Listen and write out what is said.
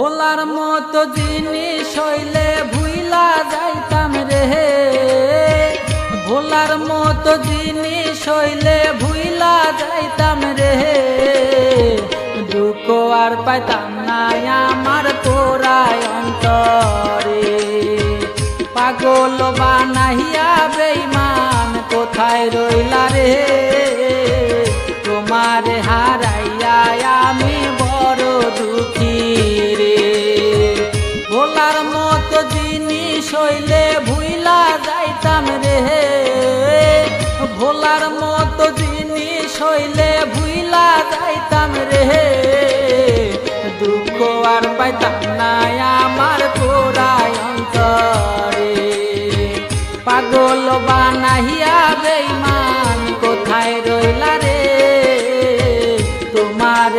ভোলার মতো জিনিস হইলে ভুইলা যাইতাম রে, ভোলার মতো জিনিস হইলে ভুইলা যাইতাম রে। দুঃখ আর পাইতাম না আমার পোড়ায় অন্তরে, পাগল বানাইয়া বেঈমান কোথায় রইলা রে। তোমার হারাইয়া আমি বড় দুঃখী রে। ভোলার মতো জিনিস হইলে ভুইলা যাইতাম রে, ভোলার মতো জিনিস হইলে ভুইলা যাইতাম রে। দুঃখ আর পাইতাম না আমার পোড়ায় অন্তরে, পাগল বানাইয়া বেঈমান কোথায় রইলা রে। তোমার